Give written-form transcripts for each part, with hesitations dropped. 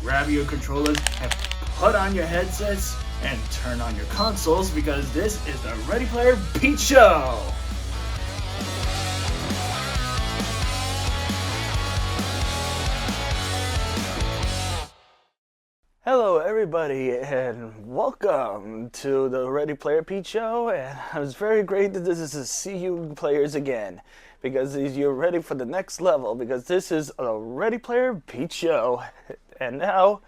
grab your controllers and put on your headsets and turn on your consoles because this is the Ready Player Pete Show! Hello everybody and welcome to the Ready Player Pete Show, and it's very great that this is to see you players again because you're ready for the next level because this is a Ready Player Pete Show. And now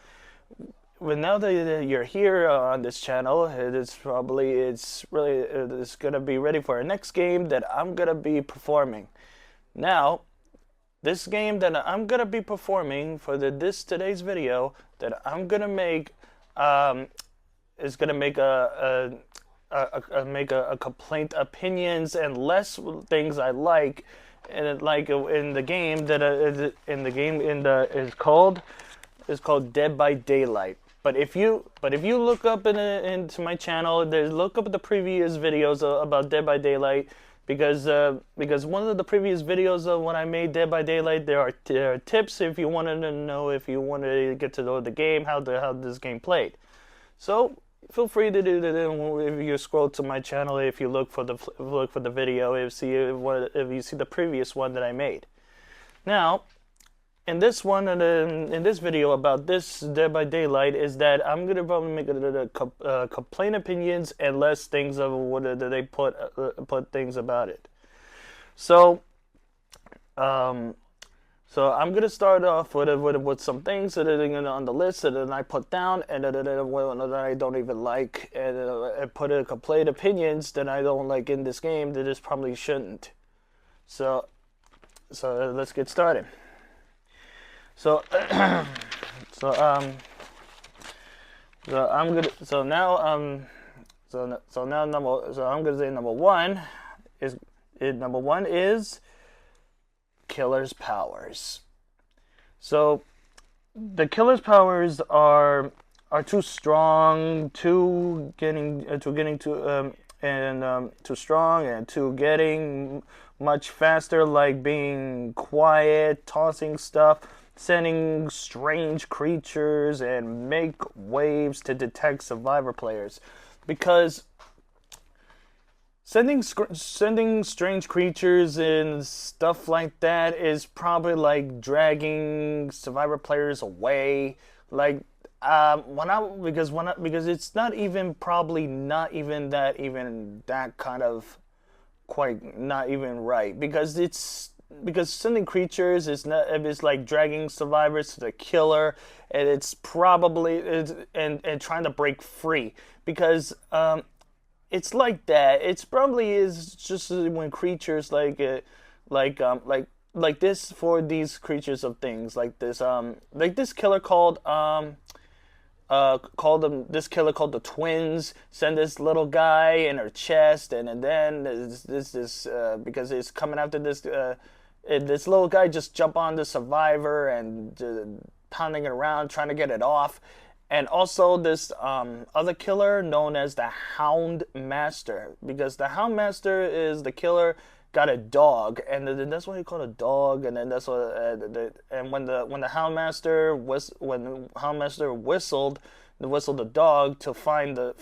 that you're here on this channel, it's gonna be ready for our next game that I'm gonna be performing. Now, this game that I'm gonna be performing for today's video that I'm gonna make is gonna make a complaint opinions and less things I like, and in the game that is called Dead by Daylight. But if you look up into my channel, look up the previous videos about Dead by Daylight, because one of the previous videos of when I made Dead by Daylight, there are tips if you wanted to know, if you wanted to get to know the game, how this game played. So feel free to do that if you scroll to my channel. If you look for the video, if you see the previous one that I made. Now, in this one, in this video about this Dead by Daylight, is that I'm gonna probably make complaint opinions and less things of what they put things about it. So, so I'm gonna start off with some things that are on the list that I put down and that I don't even like, and I put complaint opinions that I don't like in this game that this probably shouldn't. So let's get started. So now I'm gonna say number one is killer's powers. So the killer's powers are too strong, too strong and too getting much faster, like being quiet, tossing stuff, sending strange creatures, and make waves to detect survivor players. Because sending strange creatures and stuff like that is probably like dragging survivor players away. Like because it's not even that kind of quite not even right, because sending creatures is like dragging survivors to the killer, and it's probably and trying to break free, because it's like that. It's probably is just when creatures like this, for these creatures of things like this killer called this killer called the Twins send this little guy in her chest, and then this because it's coming after this this little guy just jump on the survivor and pounding it around trying to get it off. And also this other killer known as the Hound Master, because the Hound Master is the killer got a dog, and that's what he called a dog, and then that's what and when the Hound Master whistled the dog to find the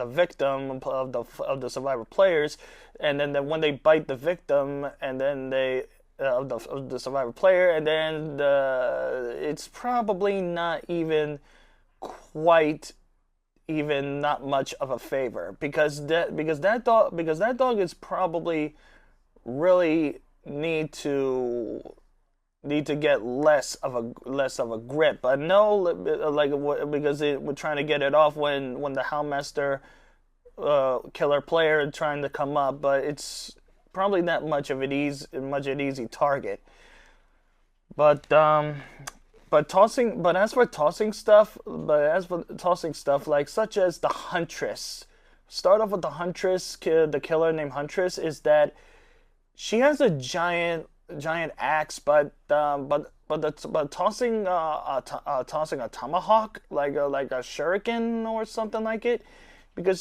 victim of the survivor players, and then when they bite the victim, and then they of the survivor player, and then it's probably not even quite even not much of a favor, because that dog is probably really need to get less of a grip. But no, like because we're trying to get it off when the Houndmaster killer player trying to come up, but it's probably not much an easy target. But as for tossing stuff like such as the Huntress, start off with the Huntress, the killer named Huntress, is that she has a giant axe, but tossing a tomahawk, like a shuriken or something like it, because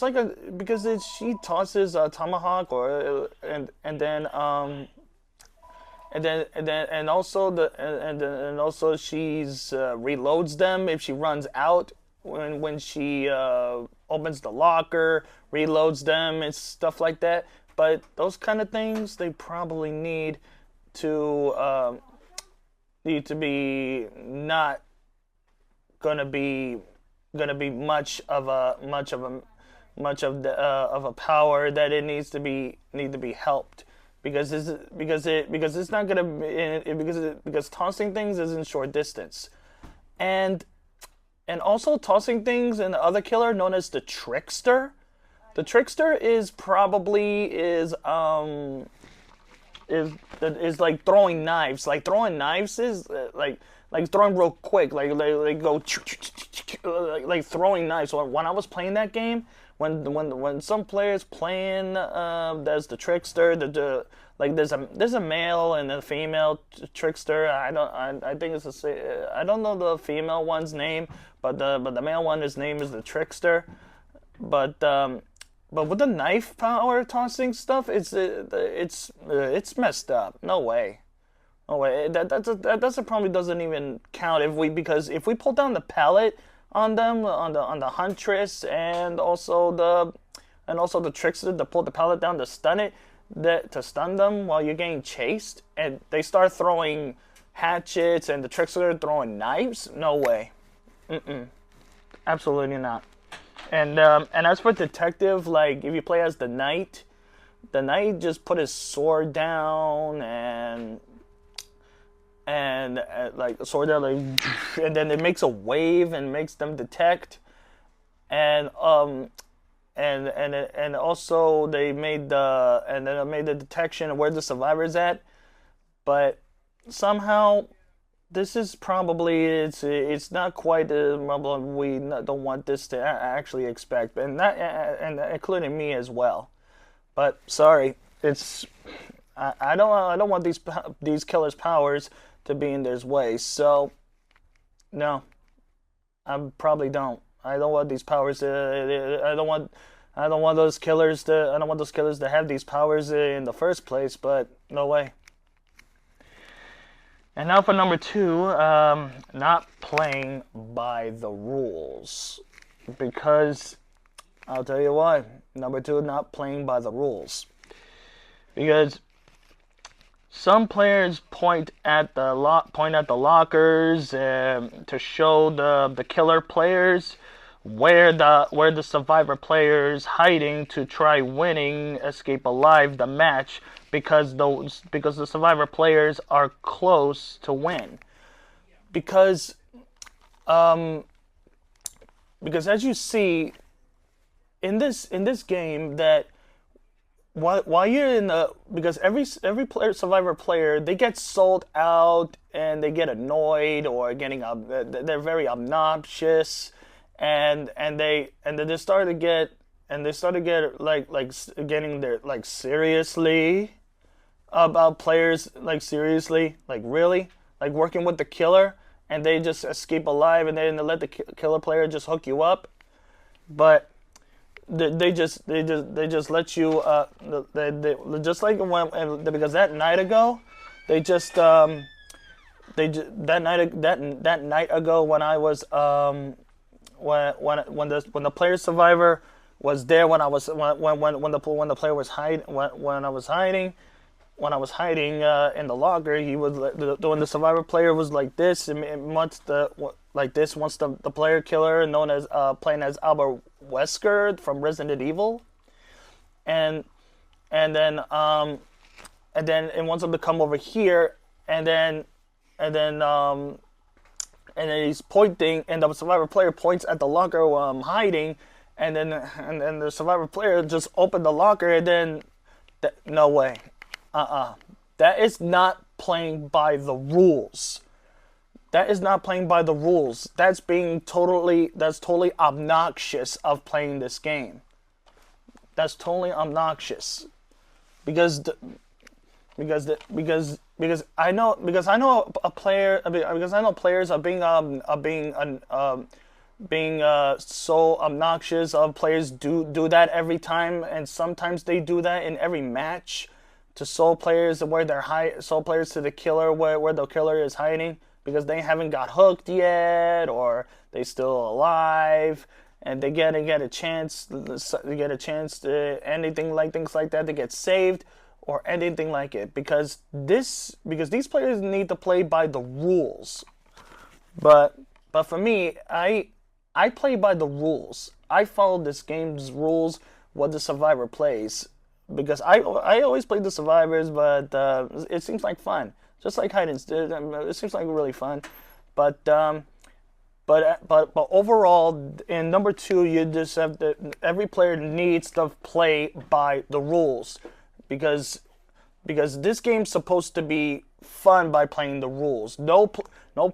she tosses a tomahawk, and then and also she's reloads them if she runs out when she opens the locker, reloads them and stuff like that. But those kind of things they probably to need to be not gonna be gonna be much of a power that it need to be helped because it's not gonna because tossing things is in short distance and also tossing things and the other killer known as the trickster. The trickster is probably is like throwing knives. Like throwing knives is like throwing real quick. Like go like throwing knives. So when I was playing that game, when some players playing, there's the trickster. Like there's a male and a female trickster. I think I don't know the female one's name, but the male one his name is the trickster. But but with the knife power tossing stuff, it's messed up. No way. No way. That probably doesn't even count if we because if we pull down the pallet on them on the huntress and also the trickster to pull the pallet down to stun it to stun them while you're getting chased and they start throwing hatchets and the trickster throwing knives. No way. Absolutely not. And as for detective, like if you play as the knight just put his sword down and like a sword down, like, and then it makes a wave and makes them detect, and and also they made the and then it made the detection of where the survivor's at, but somehow this is probably it's not quite the problem we don't want this to actually expect, and that and including me as well. But sorry, it's I don't want these killers' powers to be in their way. So no, I probably don't. I don't want these powers to. I don't want those killers to. I don't want those killers to have these powers in the first place. But no way. And now for number two, not playing by the rules. Because I'll tell you why. Number two, not playing by the rules. Because some players point at the lockers to show the killer players where the survivor players hiding to try winning escape alive the match because the survivor players are close to win because because as you see in this game that while you're in the because every player survivor player they get sold out and they get annoyed or they're very obnoxious and they start to get like getting their like seriously about players like seriously like really like working with the killer and they just escape alive and then they let the killer player just hook you up but they just let you they just like when because that night ago they just that night ago when I was when the player survivor was there when I was when the player was hiding when I was hiding in the locker he was when the survivor player was like this and once the player killer known as playing as Albert Wesker from Resident Evil and then it wants him to come over here and then he's pointing, and the survivor player points at the locker where I'm hiding, and then the survivor player just opened the locker, and then no way, that is not playing by the rules. That is not playing by the rules. That's totally obnoxious of playing this game. That's totally obnoxious, because because I know a player because I know players are being so obnoxious of players do that every time and sometimes they do that in every match to soul players where they're soul players to the killer where the killer is hiding because they haven't got hooked yet or they still alive and they get a chance to anything like things like that to get saved or anything like it because these players need to play by the rules. But for me, I play by the rules. I follow this game's rules, what the survivor plays, because I always play the survivors, but it seems like fun, just like hide and seek. It seems like really fun, but overall, in number two, you just have to. Every player needs to play by the rules, because this game's supposed to be fun by playing the rules. No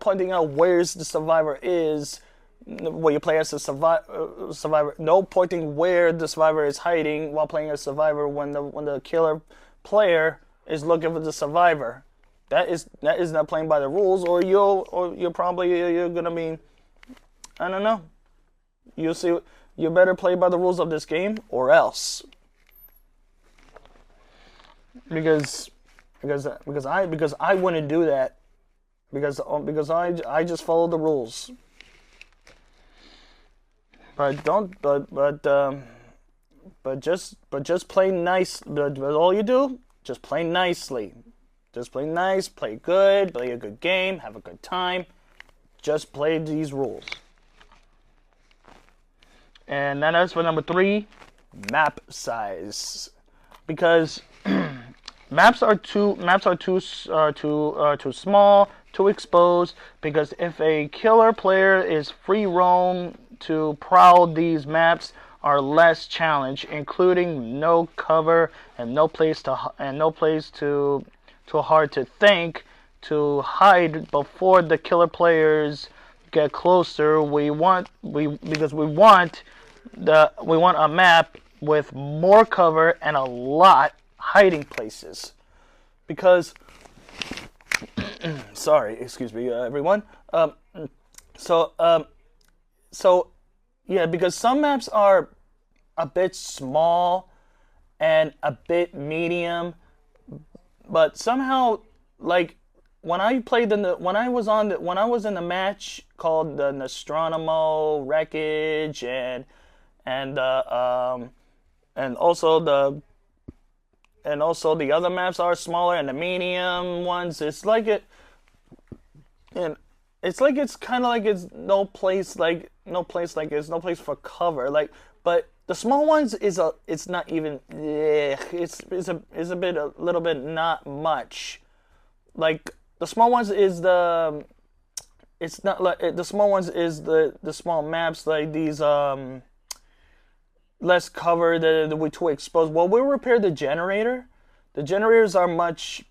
pointing out where's the survivor is. When you play as a survivor, no pointing where the survivor is hiding while playing as survivor when the killer player is looking for the survivor. That is not playing by the rules, or you're gonna be, I don't know. You see, you better play by the rules of this game, or else. Because I wouldn't do that. Because I just follow the rules. But just play nice. But all you do, just play nicely. Just play nice, play good, play a good game, have a good time. Just play these rules. And then as for number three, map size, because maps are too small, too exposed. Because if a killer player is free roam to prowl, these maps are less challenge, including no cover and no place too hard to think to hide before the killer players get closer. We want a map with more cover and a lot hiding places. Because sorry, excuse me, everyone. Yeah, because some maps are a bit small and a bit medium, but somehow, like when I was in the match called the Nostromo Wreckage and also the other maps are smaller and the medium ones. It's kind of like it's no place for cover. Like, but the small ones it's not even. It's a little bit not much. Like the small ones is the. It's not like the small ones is the small maps like these less cover that we too exposed. Well, we'll repair the generator. The generators are much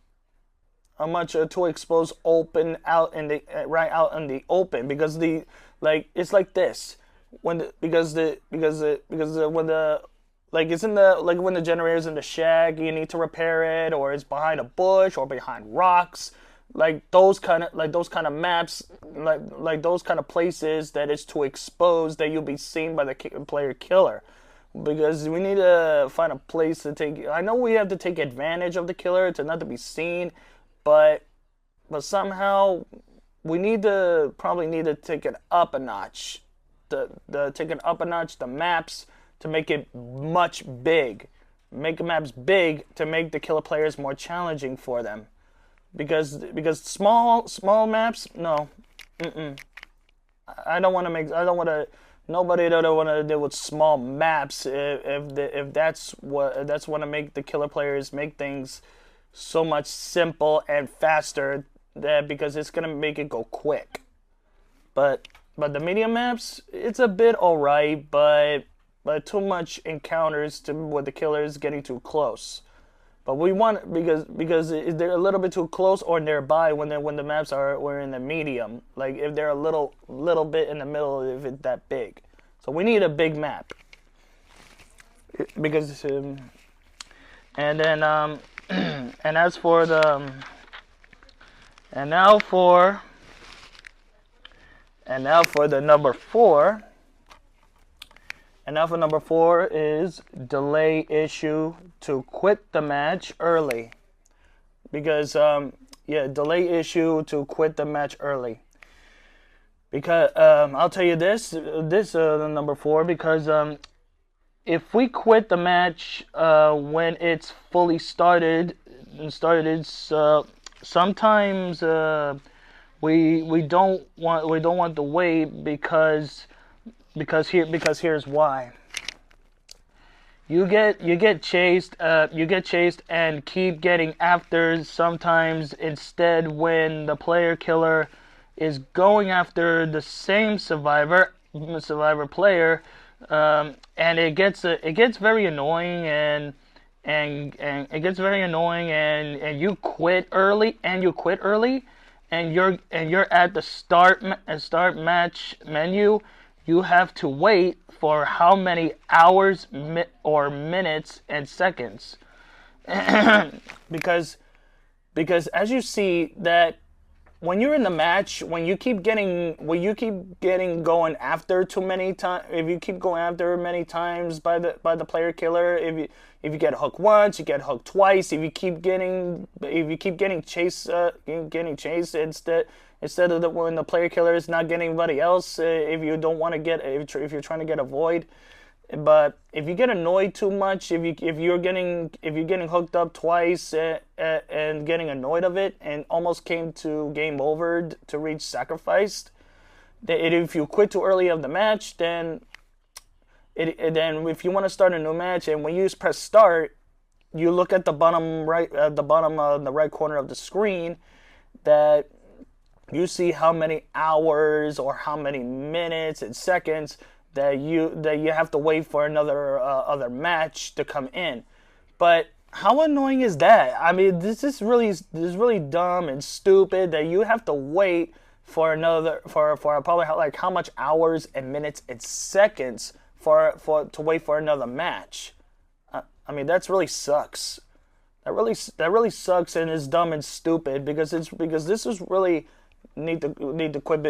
too exposed, open out in the right out in the open because it's like this when the when the generator's in the shack, you need to repair it, or it's behind a bush or behind rocks. Like those kind of maps, like those kind of places that is too exposed that you'll be seen by the player killer. Because we need to find a place to take. I know we have to take advantage of the killer to not to be seen, but somehow we probably need to take it up a notch. The maps to make it much big. Make the maps big to make the killer players more challenging for them. Because small maps, no. I don't want to. Nobody don't want to deal with small maps if that's what to make the killer players make things so much simple and faster because it's gonna make it go quick. But the medium maps, it's a bit alright, but too much encounters with the killers getting too close. But we want because they're a little bit too close or nearby when the maps were in the medium. Like if they're a little bit in the middle, if it's that big. So we need a big map. Because and then and as for the and now for the number 4. And now for number 4 is delay issue to quit the match early. because yeah, delay issue to quit the match early. Because I'll tell you this number four, because if we quit the match when it's fully started, sometimes we don't want to wait, because here's why. You get chased and keep getting after sometimes, instead when the player killer is going after the same survivor player, and it gets very annoying, and it gets very annoying, and you quit early, and you're at the start match menu. You have to wait for how many hours, or minutes and seconds, because as you see that when you're in the match, when you keep getting going after too many times, if you keep going after many times by the player killer, if you get hooked once, you get hooked twice, if you keep getting chased instead of when the player killer is not getting anybody else, if you don't want to if you're trying to get a void. But if you get annoyed too much, if you're getting hooked up twice, and getting annoyed of it, and almost came to game over to reach sacrificed, if you quit too early of the match, then if you want to start a new match, and when you press start, you look at the bottom right, the right corner of the screen, that you see how many hours or how many minutes and seconds that you have to wait for another other match to come in. But how annoying is that? I mean, this is really dumb and stupid that you have to wait for probably like how much hours and minutes and seconds to wait for another match. I mean, that's really sucks. That really sucks, and is dumb and stupid, because this is really need to quit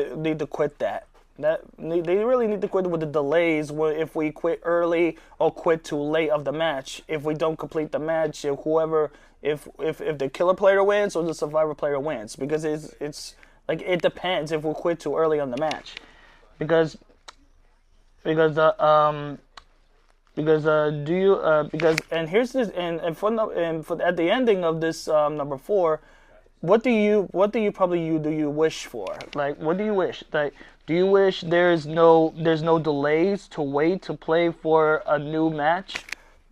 that. They really need to quit with the delays. If we quit early or quit too late of the match, if we don't complete the match, if the killer player wins or the survivor player wins, because it's like, it depends if we quit too early on the match, because do you and here's this, and for at the ending of this number four, what do you wish for? Like, what do you wish? Like, do you wish there's no delays to wait to play for a new match?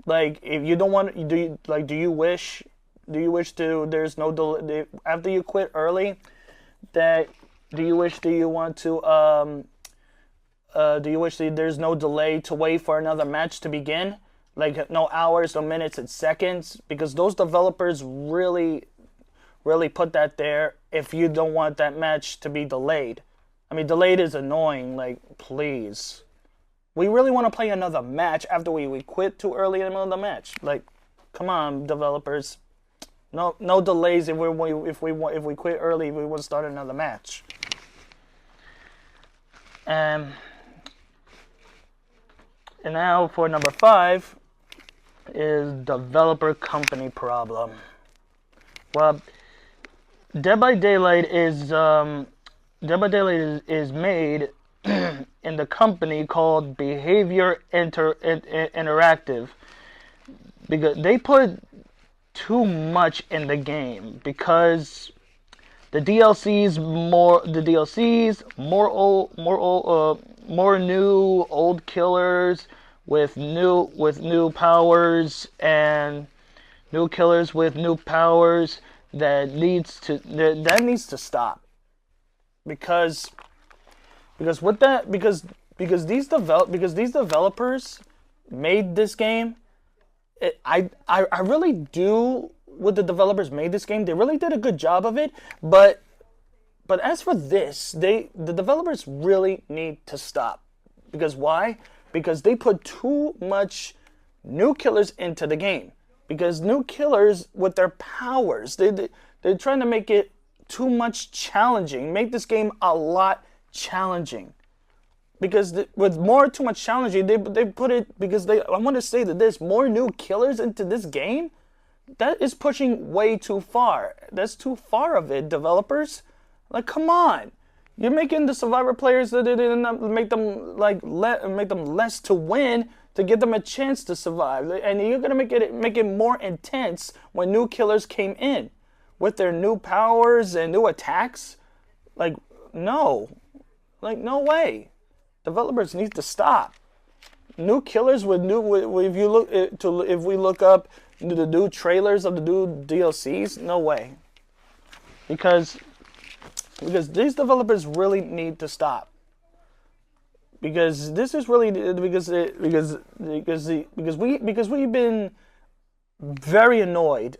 Like, if you don't want, do you wish there's no delay after you quit early? That do you wish there's no delay to wait for another match to begin? Like, no hours, no minutes and seconds, because those developers really put that there if you don't want that match to be delayed. I mean, delayed is annoying. Like, please. We really want to play another match after we quit too early in the middle of the match. Like, come on, developers. No delays if we quit early, if we want to start another match. And now for number 5 is developer company problem. Well, Dead by Daylight is made in the company called Behavior Interactive, because they put too much in the game, because the DLCs more new old killers with new powers, and new killers with new powers that needs to stop, because these developers made this game. I really do. What the developers made this game, they really did a good job of it. But as for this, the developers really need to stop. Because why? Because they put too much new killers into the game. Because new killers with their powers, they're trying to make it too much challenging. Make this game a lot challenging. Because with too much challenging, they put it, because I want to say that there's more new killers into this game. That is pushing way too far. That's too far of it, developers. Like, come on. You're making the survivor players that didn't make them make them less to win to give them a chance to survive, and you're gonna make it more intense when new killers came in with their new powers and new attacks. Like, no, like no way. Developers need to stop. New killers with new. If you look if we look up the new trailers of the new DLCs, no way. Because these developers really need to stop. Because this is really because we've been very annoyed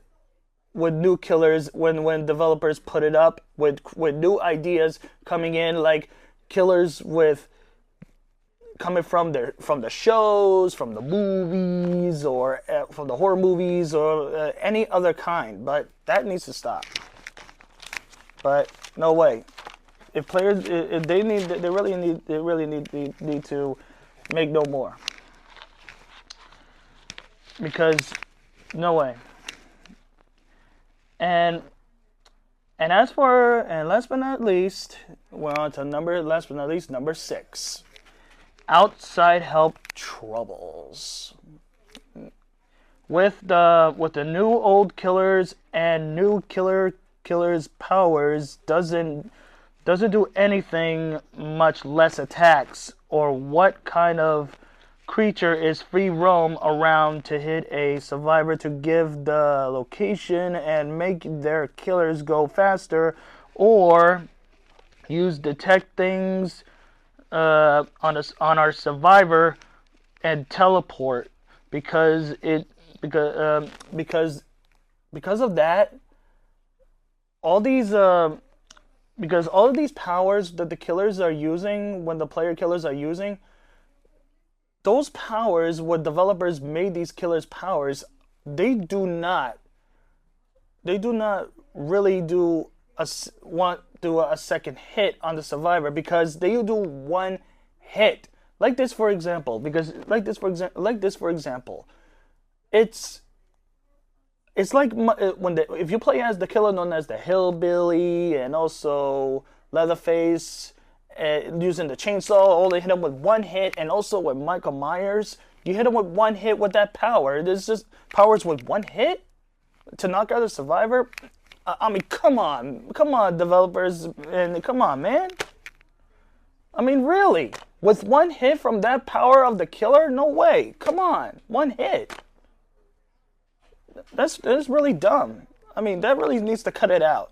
with new killers when developers put it up with new ideas coming in, like killers with coming from the shows, from the movies, or from the horror movies, or any other kind. But that needs to stop. But no way. If players, if they really need to make no more. Because no way. And last but not least, we're on to number 6. Outside help troubles. With the new old killers and new killers powers doesn't do anything much less attacks, or what kind of creature is free roam around to hit a survivor to give the location and make their killers go faster, or use detect things on our survivor and teleport, because of that, all these because all of these powers that the killers are using, when the player killers are using, those powers, what developers made these killers powers, they do not really do a second hit on the survivor, because they do one hit. Like this for example, it's like if you play as the killer known as the Hillbilly, and also Leatherface, using the chainsaw, only hit him with one hit, and also with Michael Myers, you hit him with one hit with that power. There's just powers with one hit to knock out a survivor. I mean, come on, developers, and come on, man. I mean, really, with one hit from that power of the killer? No way. Come on, one hit. That's really dumb. I mean, that really needs to cut it out.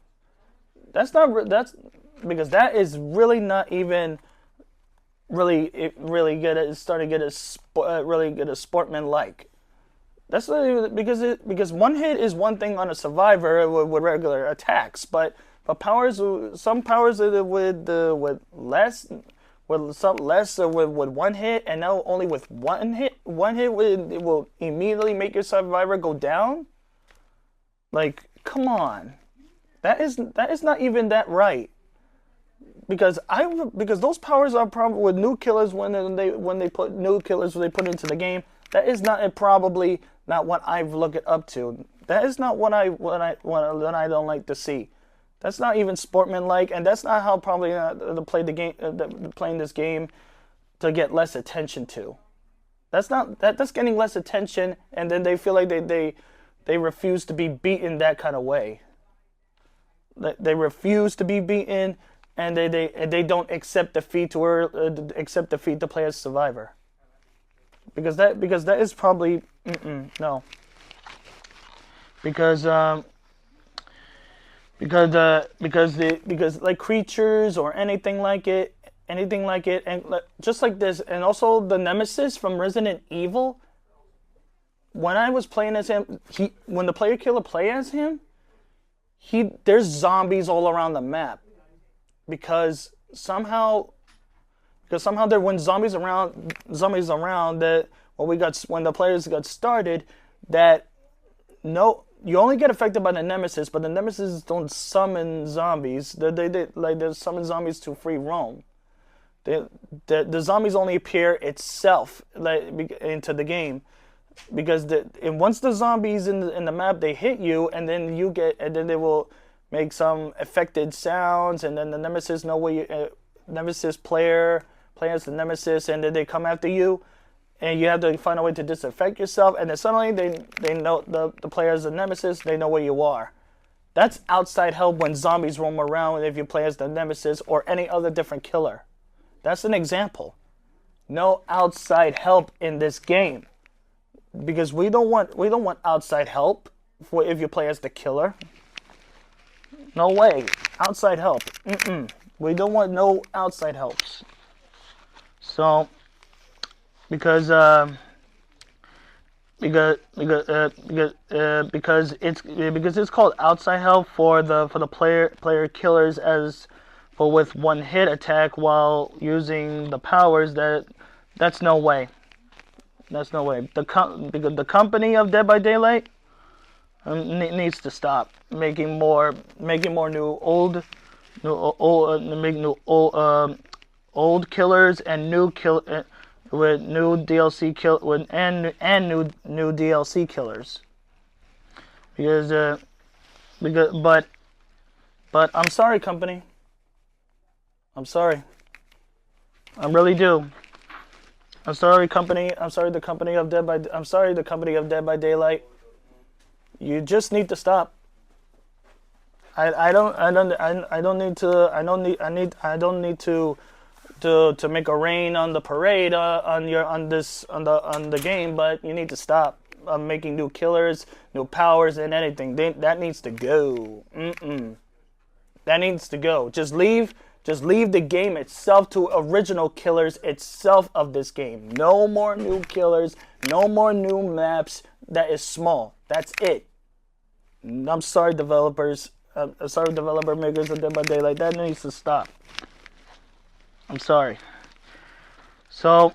That's because that is really not even really good at starting to get really good at sportsman like. That's not even, because one hit is one thing on a survivor with regular attacks, but some powers with one hit, and now only with one hit it will immediately make your survivor go down. Like, come on, that is not even that right. Because those powers are probably with new killers when they put into the game. That is probably not what I've looked it up to. That is not what I don't like to see. That's not even sportsmanlike, and that's not how probably to play the game. Playing this game to get less attention to. That's getting less attention, and then they feel like they refuse to be beaten that kind of way. They refuse to be beaten, and they don't accept defeat to play as survivor. Because that is probably no. Because like creatures or anything like it, and just like this, and also the Nemesis from Resident Evil. When I was playing as him, when the player killer play as him, there's zombies all around the map, because somehow there when zombies around that when the players got started, that no. You only get affected by the Nemesis, but the Nemesis don't summon zombies. They summon zombies to free roam. The zombies only appear itself into the game. because and once the zombies in the map, they hit you, and then they will make some affected sounds, and then the nemesis know where you nemesis players the nemesis, and then they come after you, and you have to find a way to disaffect yourself, and then suddenly they know the players the nemesis, they know where you are. That's outside help when zombies roam around if you play as the nemesis or any other different killer. That's an example. No outside help in this game, because we don't want outside help for if you play as the killer. No way. Outside help. We don't want no outside helps. So because it's called outside help for the player killers as for with one hit attack while using the powers. That's no way. That's no way. Because the company of Dead by Daylight needs to stop making more old killers and with new DLC new DLC killers. But I'm sorry, company. I'm sorry. I really do. I'm sorry, company. I'm sorry, the company of Dead by Daylight. You just need to stop. I don't need to make a rain on the parade on the game, but you need to stop making new killers, new powers, and anything. That needs to go. That needs to go. Just leave the game itself to original killers itself of this game. No more new killers. No more new maps. That is small. That's it. I'm sorry, developers. I'm sorry, developer makers of Dead by Daylight. That needs to stop. I'm sorry. So,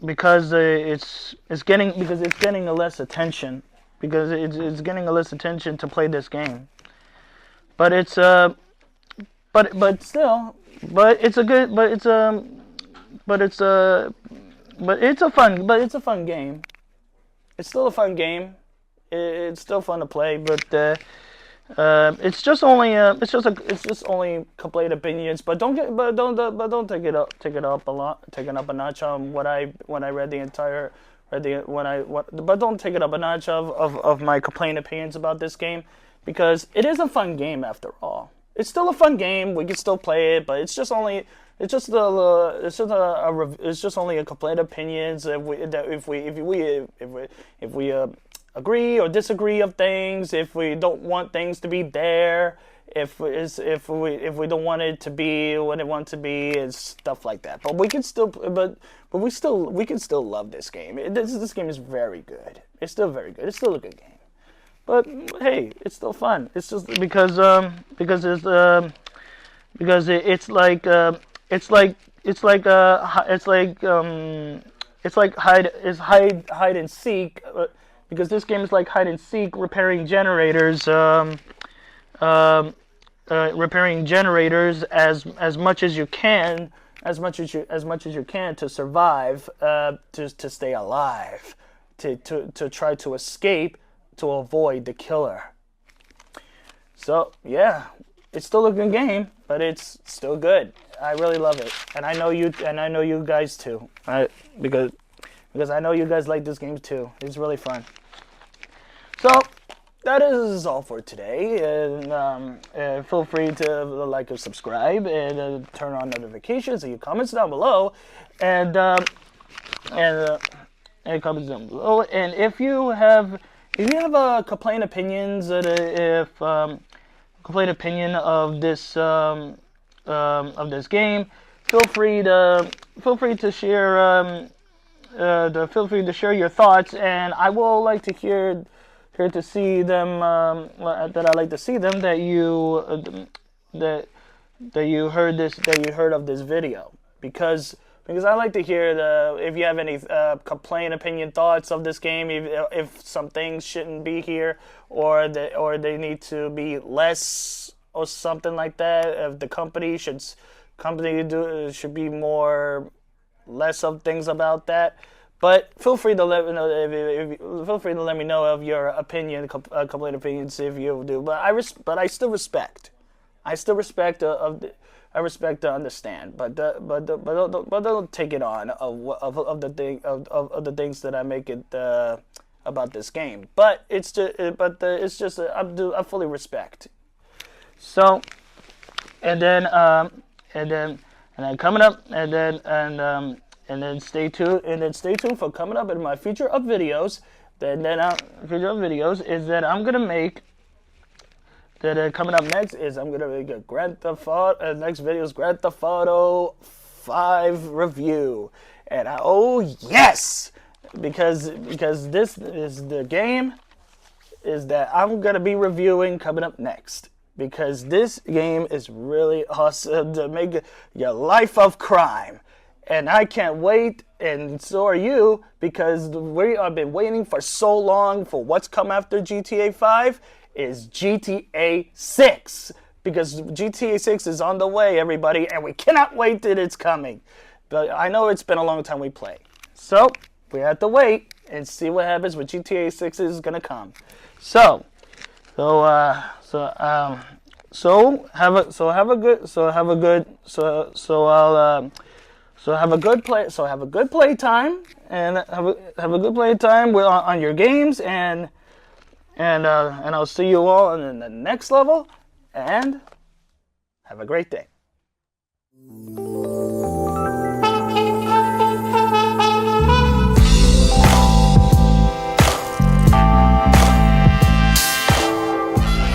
because it's getting a less attention, because it's getting a less attention to play this game. But it's a fun game. It's still a fun game. It's still fun to play, but it's just only complete opinions. But don't take it up a notch on what I read the entire but don't take it up a notch of my complaint opinions about this game, because it is a fun game after all. It's still a fun game. We can still play it, but it's just only a complaint opinions. If we agree or disagree of things, if we don't want things to be there, if we don't want it to be what it wants to be, and stuff like that. But we can still love this game. This game is very good. It's still very good. It's still a good game. But hey, it's still fun. It's just because hide and seek. Because this game is like hide and seek, repairing generators, as much as you can, to survive, to stay alive, to try to escape, to avoid the killer. So yeah, it's still a good game, but it's still good. I really love it, and I know you guys too. Because I know you guys like this game too. It's really fun. So that is all for today. And feel free to like or subscribe, and turn on notifications, and your comments down below, and comments down below. And if you have complaint opinions, complaint opinion of this game, feel free to share. Feel free to share your thoughts, and I will like to hear to see them. That I like to see them that you heard of this video, because I like to hear if you have any complaint, opinion, thoughts of this game. If some things shouldn't be here, or they need to be less, or something like that. If the company should be more less of things about that. But feel free to let me know feel free to let me know of your opinion, complete opinions if you do. But I still respect. I still respect I respect to understand, but don't take it on of the things that I make it about this game. But it's just I fully respect. So, and then coming up, and then stay tuned for coming up in my future of videos. Future of videos is that I'm gonna make. Coming up next is I'm gonna make a Grand Theft Auto. Next video is Grand Theft Auto 5 review, and oh yes, because this is the game is that I'm gonna be reviewing coming up next. Because this game is really awesome to make your life of crime. And I can't wait, and so are you, because we have been waiting for so long for what's come after GTA 5 is GTA 6. Because GTA 6 is on the way, everybody, and we cannot wait till it's coming. But I know it's been a long time we play. So, we have to wait and see what happens when GTA 6 is gonna come. So have a good play time, and have a good play time on your games, and I'll see you all in the next level, and have a great day.